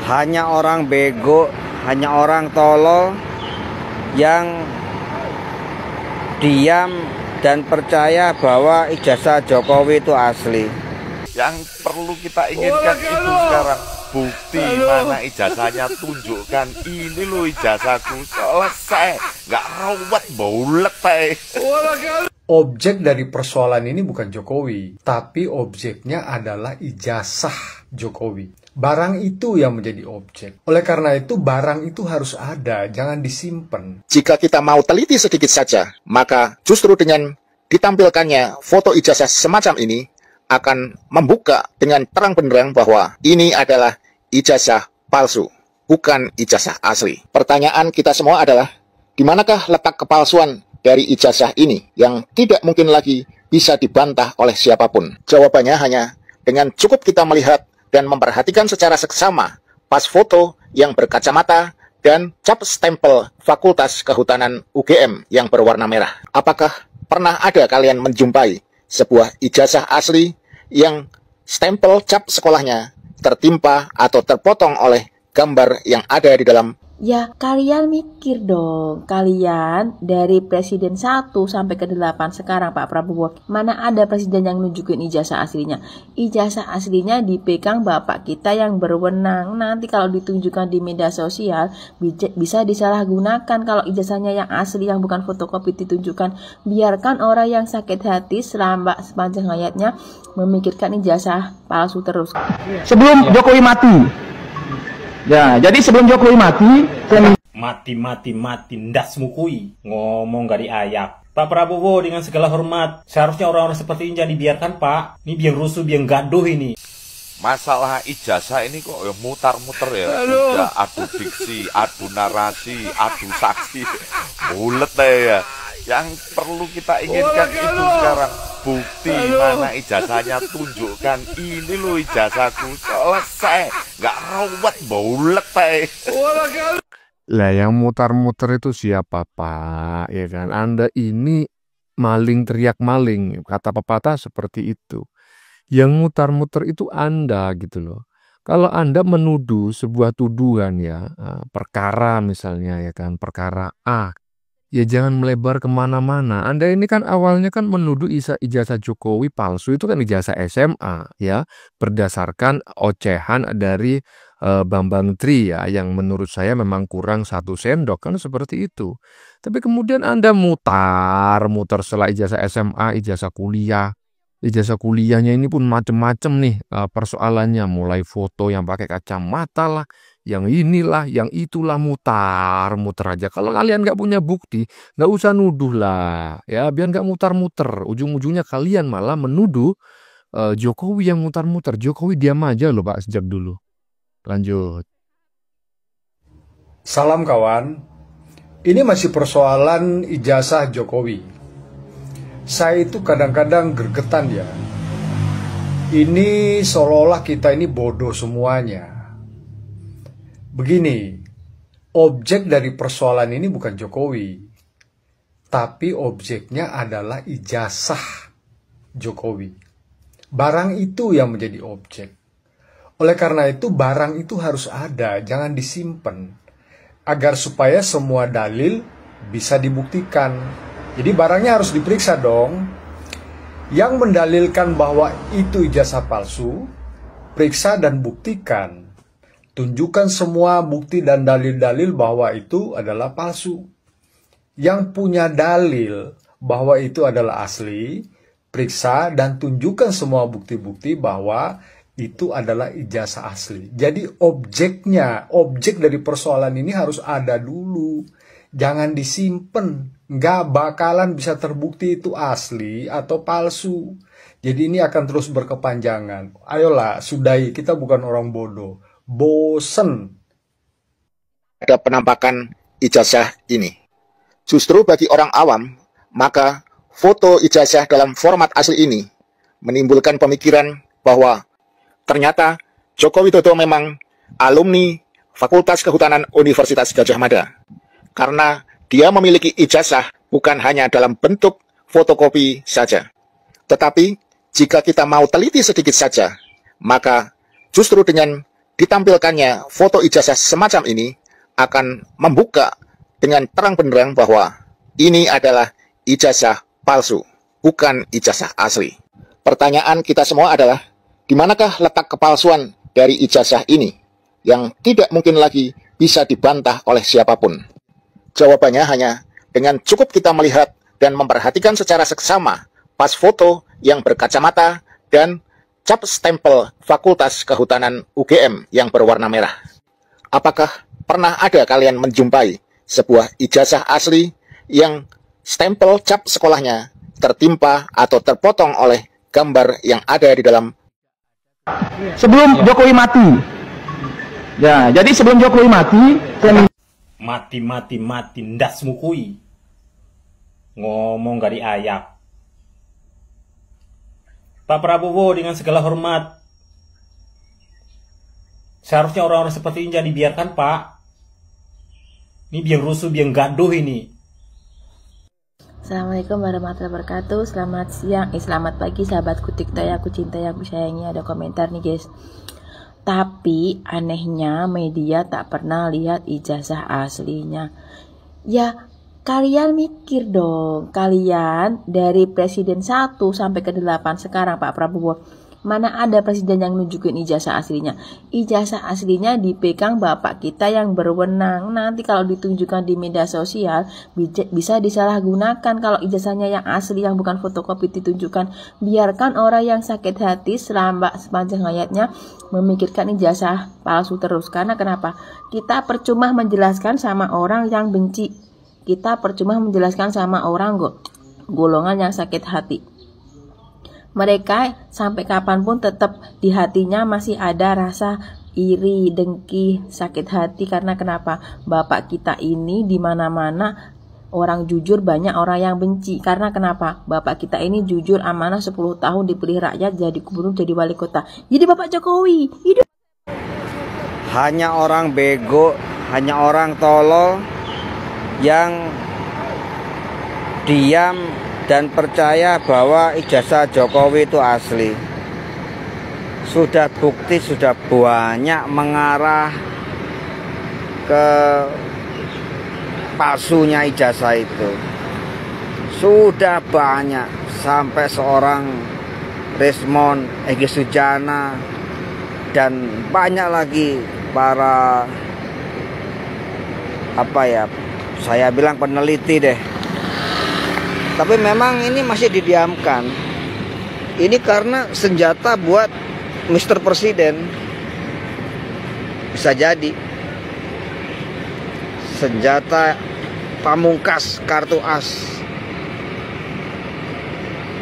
hanya orang bego, hanya orang tolol yang diam dan percaya bahwa ijazah Jokowi itu asli. Yang perlu kita inginkan itu sekarang bukti mana ijazahnya, tunjukkan ini lo ijazahku, selesai, nggak rawat baulet. Objek dari persoalan ini bukan Jokowi, tapi objeknya adalah ijazah Jokowi. Barang itu yang menjadi objek. Oleh karena itu, barang itu harus ada, jangan disimpan. Jika kita mau teliti sedikit saja, maka justru dengan ditampilkannya foto ijazah semacam ini akan membuka dengan terang benderang bahwa ini adalah ijazah palsu, bukan ijazah asli. Pertanyaan kita semua adalah, di manakah letak kepalsuan dari ijazah ini yang tidak mungkin lagi bisa dibantah oleh siapapun? Jawabannya hanya dengan cukup kita melihat dan memperhatikan secara seksama pas foto yang berkacamata dan cap stempel Fakultas Kehutanan UGM yang berwarna merah. Apakah pernah ada kalian menjumpai sebuah ijazah asli yang stempel cap sekolahnya tertimpa atau terpotong oleh gambar yang ada di dalam? Ya, kalian mikir dong. Kalian dari presiden 1 sampai ke 8 sekarang Pak Prabowo, mana ada presiden yang nunjukin ijazah aslinya? Ijazah aslinya dipegang bapak kita yang berwenang. Nanti kalau ditunjukkan di media sosial bisa disalahgunakan. Kalau ijazahnya yang asli, yang bukan fotokopi ditunjukkan, biarkan orang yang sakit hati sepanjang hayatnya memikirkan ijazah palsu terus. Sebelum Jokowi mati. Ya, jadi sebelum Jokowi mati, ndas mukui, ngomong gak diayak. Pak Prabowo, dengan segala hormat, seharusnya orang-orang seperti ini jangan dibiarkan, Pak. Ini biar rusuh, biar gaduh ini. Masalah ijazah ini kok ya mutar-muter ya. Udah adu diksi, adu narasi, adu saksi, bulet ya. Yang perlu kita inginkan itu sekarang bukti mana ijazahnya, tunjukkan ini lo ijazahku, selesai, nggak rawat baulet. Lah yang mutar-muter itu siapa Pak? Ya kan, Anda ini maling teriak maling, kata pepatah seperti itu. Yang mutar-muter itu Anda gitu loh. Kalau Anda menuduh sebuah tuduhan ya, perkara misalnya ya kan, perkara A, ya jangan melebar kemana-mana. Anda ini kan awalnya kan menuduh ijazah Jokowi palsu, itu kan ijazah SMA ya, berdasarkan ocehan dari Bambang Tri ya, yang menurut saya memang kurang 1 sendok kan seperti itu. Tapi kemudian Anda mutar setelah ijazah SMA, ijazah kuliah. Ijazah kuliahnya ini pun macem-macem nih persoalannya, mulai foto yang pakai kacamata lah, yang inilah, yang itulah, mutar aja. Kalau kalian nggak punya bukti, nggak usah nuduh lah, ya biar nggak mutar-muter. Ujung-ujungnya kalian malah menuduh Jokowi yang mutar-muter. Jokowi diam aja loh Pak sejak dulu. Lanjut. Salam kawan, ini masih persoalan ijazah Jokowi. Saya itu kadang-kadang gregetan ya. Ini seolah-olah kita ini bodoh semuanya. Begini, objek dari persoalan ini bukan Jokowi, tapi objeknya adalah ijazah Jokowi. Barang itu yang menjadi objek. Oleh karena itu, barang itu harus ada, jangan disimpan, agar supaya semua dalil bisa dibuktikan. Jadi barangnya harus diperiksa dong. Yang mendalilkan bahwa itu ijazah palsu, periksa dan buktikan. Tunjukkan semua bukti dan dalil-dalil bahwa itu adalah palsu. Yang punya dalil bahwa itu adalah asli, periksa dan tunjukkan semua bukti-bukti bahwa itu adalah ijazah asli. Jadi objeknya, objek dari persoalan ini harus ada dulu. Jangan disimpan. Nggak bakalan bisa terbukti itu asli atau palsu. Jadi ini akan terus berkepanjangan. Ayolah, sudahi. Kita bukan orang bodoh. Bosen. Ada penampakan ijazah ini. Justru bagi orang awam, maka foto ijazah dalam format asli ini menimbulkan pemikiran bahwa ternyata Joko Widodo memang alumni Fakultas Kehutanan Universitas Gadjah Mada. Karena dia memiliki ijazah bukan hanya dalam bentuk fotokopi saja. Tetapi jika kita mau teliti sedikit saja, maka justru dengan ditampilkannya foto ijazah semacam ini akan membuka dengan terang benderang bahwa ini adalah ijazah palsu, bukan ijazah asli. Pertanyaan kita semua adalah, di manakah letak kepalsuan dari ijazah ini yang tidak mungkin lagi bisa dibantah oleh siapapun? Jawabannya hanya dengan cukup kita melihat dan memperhatikan secara seksama pas foto yang berkacamata dan cap stempel Fakultas Kehutanan UGM yang berwarna merah. Apakah pernah ada kalian menjumpai sebuah ijazah asli yang stempel cap sekolahnya tertimpa atau terpotong oleh gambar yang ada di dalam? Sebelum Jokowi mati. Ya, jadi sebelum Jokowi mati, Mati, ndak semukui. Ngomong gak diayak. Pak Prabowo, dengan segala hormat, seharusnya orang-orang seperti ini jangan dibiarkan, Pak. Ini biang rusuh, biang gaduh ini. Assalamualaikum warahmatullahi wabarakatuh. Selamat siang, selamat pagi sahabatku TikTok yang aku cintai, yang aku sayangi. Ada komentar nih guys. Tapi anehnya media tak pernah lihat ijazah aslinya. Ya kalian mikir dong, kalian dari presiden 1 sampai ke 8 sekarang Pak Prabowo, mana ada presiden yang nunjukin ijazah aslinya? Ijazah aslinya dipegang bapak kita yang berwenang. Nanti kalau ditunjukkan di media sosial bisa disalahgunakan. Kalau ijazahnya yang asli, yang bukan fotokopi ditunjukkan, biarkan orang yang sakit hati sepanjang hayatnya memikirkan ijazah palsu terus. Karena kenapa? Kita percuma menjelaskan sama orang yang benci. Kita percuma menjelaskan sama orang golongan yang sakit hati. Mereka sampai kapanpun tetap di hatinya masih ada rasa iri, dengki, sakit hati. Karena kenapa? Bapak kita ini di mana-mana orang jujur, banyak orang yang benci. Karena kenapa? Bapak kita ini jujur, amanah, 10 tahun dipilih rakyat jadi gubernur, jadi wali kota. Jadi Bapak Jokowi hidup. Hanya orang bego, hanya orang tolol yang diam dan percaya bahwa ijazah Jokowi itu asli. Sudah bukti, sudah banyak mengarah ke palsunya ijazah itu. Sudah banyak, sampai seorang Resmond, Egy Sujana, dan banyak lagi para saya bilang peneliti deh. Tapi memang ini masih didiamkan. Ini karena senjata buat Mr. Presiden. Bisa jadi senjata pamungkas, kartu as.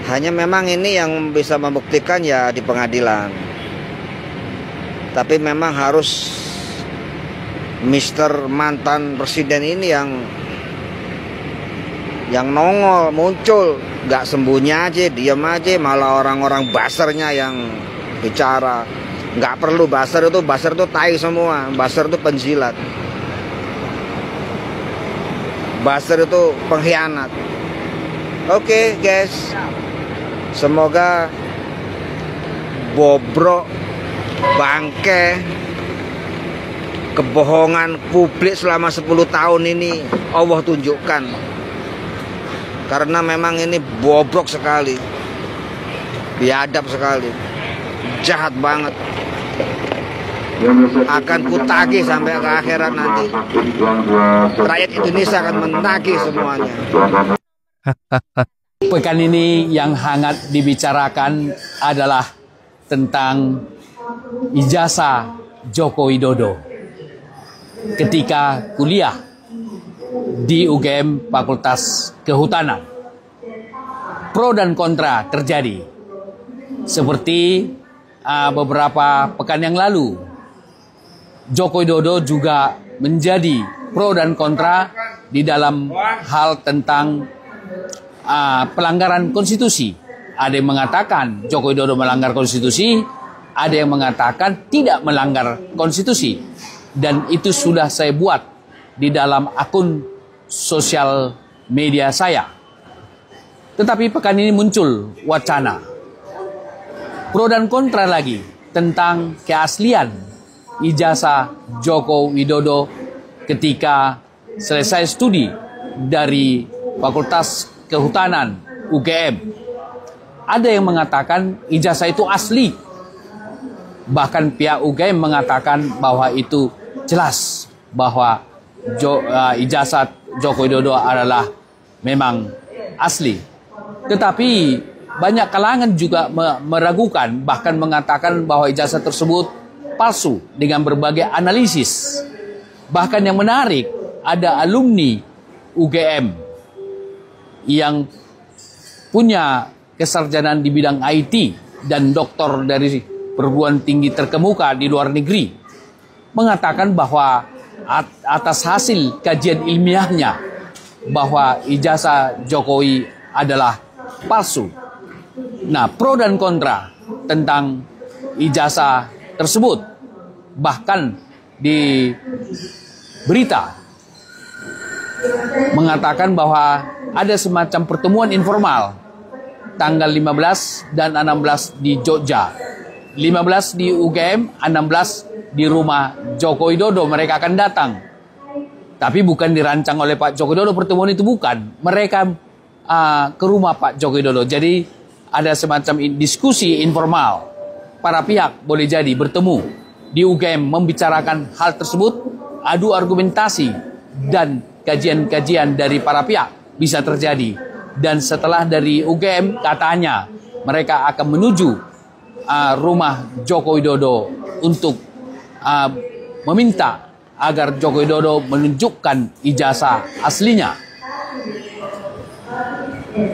Hanya memang ini yang bisa membuktikan ya di pengadilan. Tapi memang harus Mr. mantan presiden ini yang nongol, muncul, nggak sembunyi aja, diam aja, malah orang-orang basernya yang bicara. Nggak perlu baser itu tai semua, baser itu penjilat, baser itu pengkhianat. Oke, guys, semoga bobrok, bangke, kebohongan publik selama 10 tahun ini Allah tunjukkan. Karena memang ini bobrok sekali, biadab sekali, jahat banget. Akan kutagih sampai ke akhirat nanti. Rakyat Indonesia akan menagih semuanya. Pekan ini yang hangat dibicarakan adalah tentang ijazah Joko Widodo ketika kuliah di UGM Fakultas Kehutanan. Pro dan kontra terjadi. Seperti beberapa pekan yang lalu, Joko Widodo juga menjadi pro dan kontra di dalam hal tentang pelanggaran konstitusi. Ada yang mengatakan Joko Widodo melanggar konstitusi, ada yang mengatakan tidak melanggar konstitusi. Dan itu sudah saya buat di dalam akun sosial media saya. Tetapi pekan ini muncul wacana pro dan kontra lagi tentang keaslian ijazah Joko Widodo ketika selesai studi dari Fakultas Kehutanan UGM. Ada yang mengatakan ijazah itu asli. Bahkan pihak UGM mengatakan bahwa itu jelas bahwa ijazah Joko Widodo adalah memang asli. Tetapi banyak kalangan juga meragukan, bahkan mengatakan bahwa ijazah tersebut palsu dengan berbagai analisis. Bahkan yang menarik, ada alumni UGM yang punya kesarjanaan di bidang IT dan doktor dari perguruan tinggi terkemuka di luar negeri mengatakan bahwa atas hasil kajian ilmiahnya bahwa ijazah Jokowi adalah palsu. Nah, pro dan kontra tentang ijazah tersebut. Bahkan di berita mengatakan bahwa ada semacam pertemuan informal tanggal 15 dan 16 di Jogja. 15 di UGM, 16 di rumah Joko Widodo. Mereka akan datang. Tapi bukan dirancang oleh Pak Joko Widodo, pertemuan itu bukan. Mereka ke rumah Pak Joko Widodo. Jadi ada semacam diskusi informal. Para pihak boleh jadi bertemu di UGM membicarakan hal tersebut, adu argumentasi dan kajian-kajian dari para pihak bisa terjadi. Dan setelah dari UGM katanya mereka akan menuju rumah Joko Widodo untuk meminta agar Joko Widodo menunjukkan ijazah aslinya.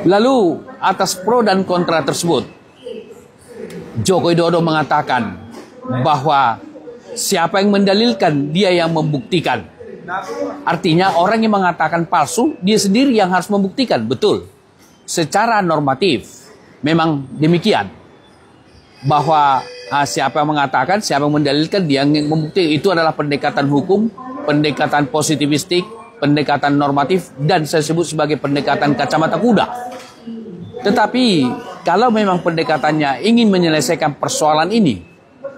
Lalu atas pro dan kontra tersebut, Joko Widodo mengatakan bahwa siapa yang mendalilkan dia yang membuktikan. Artinya orang yang mengatakan palsu dia sendiri yang harus membuktikan. Betul. Secara normatif memang demikian. Bahwa siapa yang mengatakan, siapa yang mendalilkan, dia yang membuktikan. Itu adalah pendekatan hukum, pendekatan positivistik, pendekatan normatif, dan saya sebut sebagai pendekatan kacamata kuda. Tetapi kalau memang pendekatannya ingin menyelesaikan persoalan ini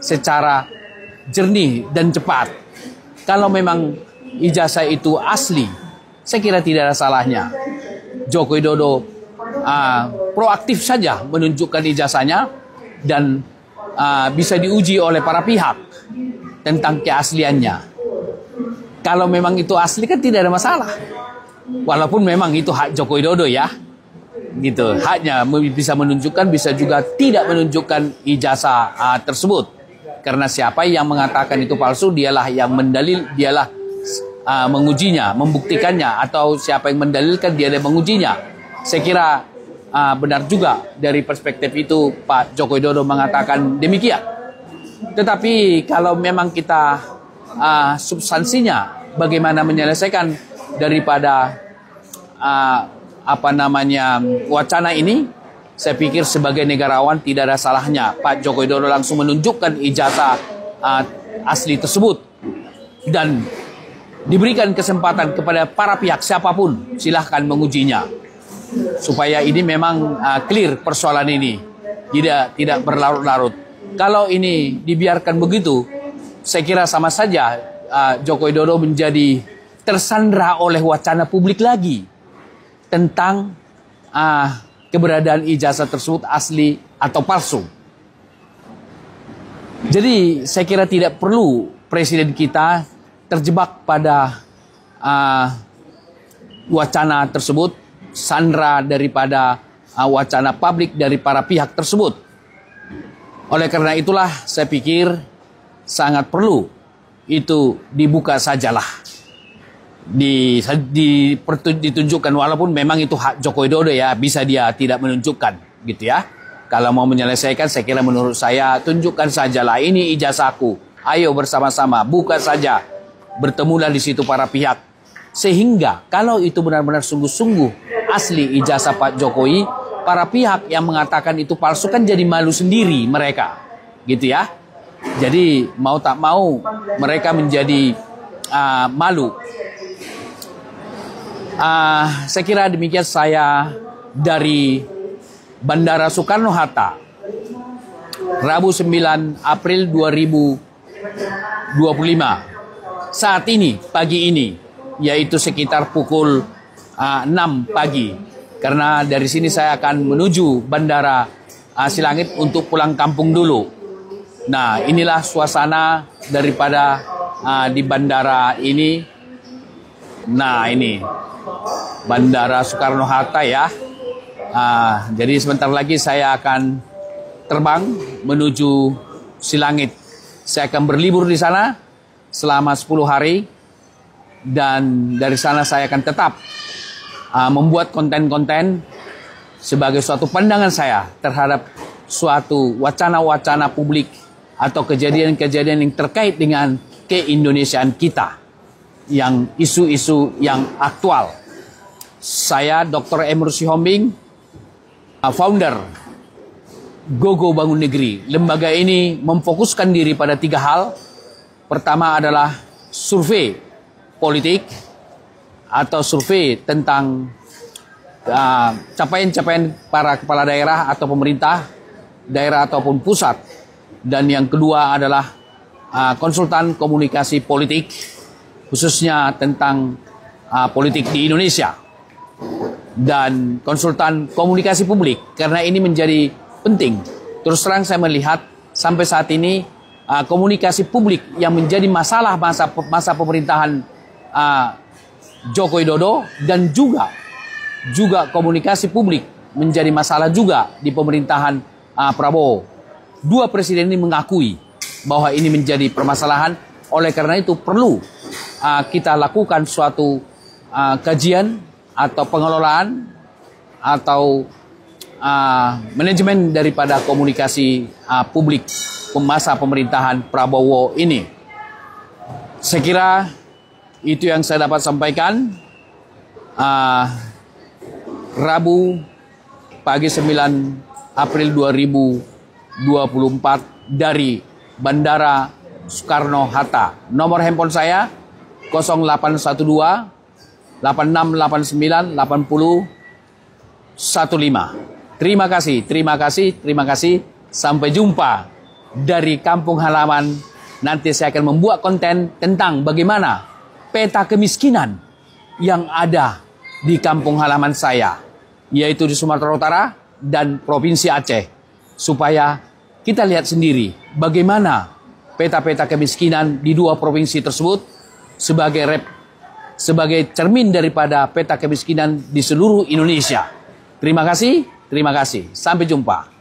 secara jernih dan cepat, kalau memang ijazah itu asli, saya kira tidak ada salahnya Joko Widodo proaktif saja menunjukkan ijazahnya dan bisa diuji oleh para pihak tentang keasliannya. Kalau memang itu asli kan tidak ada masalah. Walaupun memang itu hak Joko Widodo ya. Gitu. Haknya bisa menunjukkan, bisa juga tidak menunjukkan ijazah tersebut. Karena siapa yang mengatakan itu palsu, dialah yang mendalil, dialah mengujinya, membuktikannya, atau siapa yang mendalilkan, dia yang mengujinya. Saya kira benar juga dari perspektif itu Pak Joko Widodo mengatakan demikian. Tetapi kalau memang kita substansinya bagaimana menyelesaikan daripada wacana ini, saya pikir sebagai negarawan tidak ada salahnya Pak Joko Widodo langsung menunjukkan ijazah asli tersebut dan diberikan kesempatan kepada para pihak siapapun silahkan mengujinya supaya ini memang clear persoalan ini, tidak berlarut-larut. Kalau ini dibiarkan begitu, saya kira sama saja Joko Widodo menjadi tersandra oleh wacana publik lagi tentang keberadaan ijazah tersebut asli atau palsu. Jadi saya kira tidak perlu presiden kita terjebak pada wacana tersebut, sandra daripada wacana publik dari para pihak tersebut. Oleh karena itulah saya pikir sangat perlu itu dibuka sajalah, ditunjukkan, walaupun memang itu hak Joko Widodo ya, bisa dia tidak menunjukkan gitu ya. Kalau mau menyelesaikan, saya kira menurut saya tunjukkan sajalah ini ijazahku, ayo bersama-sama buka saja, bertemulah di situ para pihak, sehingga kalau itu benar-benar sungguh-sungguh asli ijazah Pak Jokowi, para pihak yang mengatakan itu palsu kan jadi malu sendiri mereka gitu ya. Jadi mau tak mau mereka menjadi malu. Saya kira demikian saya dari Bandara Soekarno-Hatta, Rabu 9 April 2021. saat ini, pagi ini, yaitu sekitar pukul 6 pagi. Karena dari sini saya akan menuju Bandara Silangit untuk pulang kampung dulu. Nah, inilah suasana daripada di bandara ini. Nah, ini Bandara Soekarno-Hatta ya. Jadi sebentar lagi saya akan terbang menuju Silangit. Saya akan berlibur di sana selama 10 hari. Dan dari sana saya akan tetap membuat konten-konten sebagai suatu pandangan saya terhadap suatu wacana-wacana publik atau kejadian-kejadian yang terkait dengan keindonesiaan kita, yang isu-isu yang aktual. Saya Dr. Emrus Sihombing, founder Gogo Bangun Negeri. Lembaga ini memfokuskan diri pada 3 hal. Pertama adalah survei politik atau survei tentang capaian-capaian para kepala daerah atau pemerintah daerah ataupun pusat. Dan yang kedua adalah konsultan komunikasi politik, khususnya tentang politik di Indonesia. Dan konsultan komunikasi publik, karena ini menjadi penting. Terus terang saya melihat sampai saat ini komunikasi publik yang menjadi masalah masa pemerintahan Joko Widodo, dan juga komunikasi publik menjadi masalah juga di pemerintahan Prabowo. Dua presiden ini mengakui bahwa ini menjadi permasalahan. Oleh karena itu perlu kita lakukan suatu kajian atau pengelolaan atau manajemen daripada komunikasi publik masa pemerintahan Prabowo ini. Saya kira itu yang saya dapat sampaikan. Rabu pagi 9 April 2024 dari Bandara Soekarno-Hatta. Nomor handphone saya 0812 8689 8015. Terima kasih. Sampai jumpa dari kampung halaman. Nanti saya akan membuat konten tentang bagaimana peta kemiskinan yang ada di kampung halaman saya, yaitu di Sumatera Utara dan Provinsi Aceh, supaya kita lihat sendiri bagaimana peta-peta kemiskinan di dua provinsi tersebut sebagai cermin daripada peta kemiskinan di seluruh Indonesia. Terima kasih. Sampai jumpa.